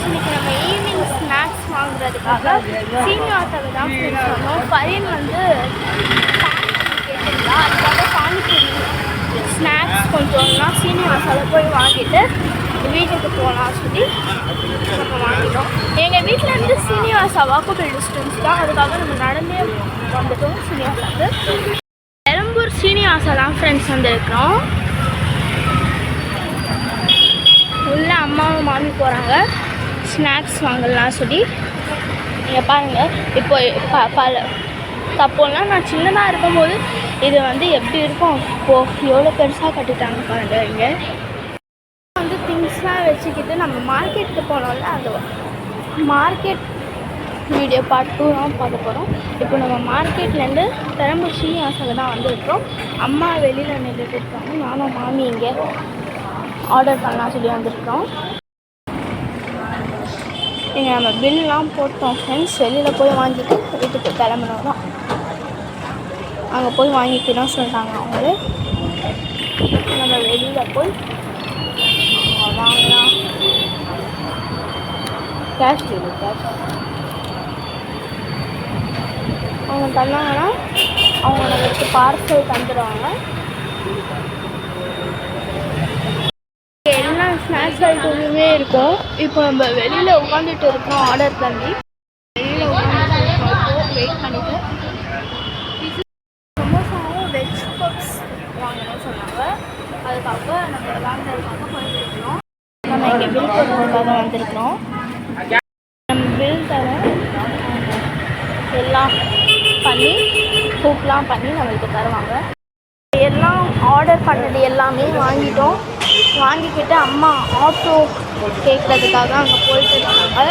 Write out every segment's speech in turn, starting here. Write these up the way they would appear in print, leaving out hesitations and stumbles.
இன்னைக்கு நம்ம evening snacks வாங்குறதுக்காக சீனிவாசாவை தான் சொன்னோம். ஃபரீன் வந்து கேட்டிருந்தா, அதுக்காக பானிபூரி ஸ்நாக்ஸ் கொஞ்சம்லாம் சீனிவாசாவில் போய் வாங்கிட்டு வீட்டுக்கு போகலாம் சொல்லி நம்ம வாங்கிட்டோம். எங்கள் வீட்டிலேருந்து சீனிவாசா வாக்கபிள் டிஸ்டன்ஸ் தான், அதுக்காக நம்ம நடந்தே வந்துட்டோம் சீனிவாசாவுக்கு. பெரம்பூர் சீனிவாசா தான் ஃப்ரெண்ட்ஸ் வந்துருக்கிறோம். உள்ள அம்மாவும் மாமி போகிறாங்க ஸ்நாக்ஸ் வாங்கலாம் சொல்லி. நீங்கள் பாருங்கள், இப்போ தப்போலாம் நான் சின்னதாக இருக்கும்போது இது வந்து எப்படி இருக்கும், இப்போது எவ்வளோ பெருசாக கட்டிட்டாங்க பாருங்கள். இங்கே வந்து திங்ஸ்லாம் வச்சுக்கிட்டு நம்ம மார்க்கெட்டுக்கு போனோம்ல, அந்த மார்க்கெட் வீடியோ பார்ட் 2 தான் பார்க்க போகிறோம். இப்போ நம்ம மார்க்கெட்லேருந்து பெரம்பூர் சீனிவாசாவில் தான் வந்துருக்கிறோம். அம்மா வெளியில் நின்றுட்டு இருக்காங்க, நானும் மாமி இங்கே ஆர்டர் பண்ணலாம் சொல்லி வந்துருக்கோம். இங்கே நம்ம பில்லாம் போட்டோம் ஃப்ரெண்ட்ஸ். வெளியில் போய் வாங்கிட்டு வீட்டுக்கு கிளம்பணும் தான். அங்கே போய் வாங்கிக்கணும் சொல்லிட்டாங்க அவங்களே. நம்ம வெளியில் போய் வாங்கலாம். கேஷ் அவங்க தந்தாங்கன்னா அவங்க நம்மளுக்கு பார்சல் தந்துடுவாங்க. எல்லா ஸ்நாக்ஸ் ஐட்டமுமே இருக்கும். இப்போ நம்ம வெளியில் உட்காந்துட்டு இருக்கோம் ஆர்டர் பண்ணி. வெளியில் உட்காந்துட்டு இருக்கோம், வெயிட் பண்ணிட்டு. சமோசாவும் வெஜ் பப்ஸ் வாங்கணும்னு சொன்னாங்க, அதுக்காக நம்ம வாங்குறதுக்காக போயிருக்கிறோம். நம்ம இங்கே பில் போடுறதுக்காக வந்திருக்கிறோம். நம்ம பில் தர எல்லாம் பண்ணி கூப்லாம் பண்ணி நம்மளுக்கு தருவாங்க. எல்லாம் ஆர்டர் பண்ணது எல்லாமே வாங்கிட்டோம். வாங்கிக்கிட்டு அம்மா ஆட்டோ கேட்குறதுக்காக அங்கே போயிட்டு இருக்காங்க.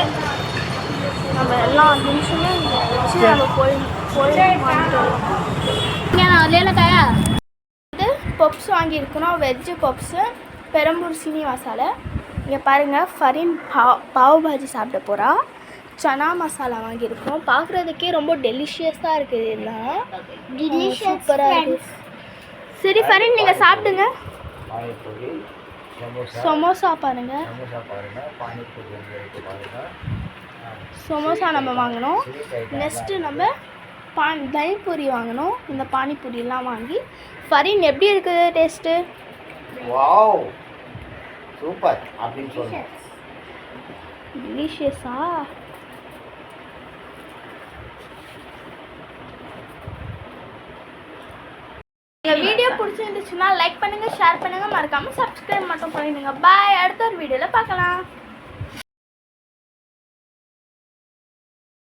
நம்ம எல்லா நிமிஷமே இங்கே வச்சு நம்ம போய் வாங்கிட்டு வரோம். இது பப்ஸ் வாங்கியிருக்கணும், வெஜ்ஜு பப்ஸு பெரம்பூர் சீனிவாசாவில். இங்கே பாருங்கள், ஃபரீன் பாவ் பாஜி சாப்பிட போகிறா. சனா மசாலா வாங்கியிருக்கோம். பார்க்குறதுக்கே ரொம்ப டெலிஷியஸாக இருக்குது. இதெல்லாம் சூப்பராக இருக்குது. சரி ஃபரீன், நீங்கள் சாப்பிடுங்க. சமோசா பாருங்கள், சமோசா நம்ம வாங்கினோம். நெக்ஸ்ட்டு நம்ம தயிர்பூரி வாங்கினோம். இந்த பானிபூரியெல்லாம் வாங்கி ஃபரீன் எப்படி இருக்குது டேஸ்ட்டு? வாவ் சூப்பர் அப்படின்னு சொல்லுங்க. டெலிஷியஸா? இந்த வீடியோ பிடிச்சிருந்துச்சுன்னா லைக் பண்ணுங்கள், ஷேர் பண்ணுங்கள், மறக்காமல் சப்ஸ்கிரைப் மட்டும் பண்ணிடுங்க. பாய், அடுத்த ஒரு வீடியோவில் பார்க்கலாம்.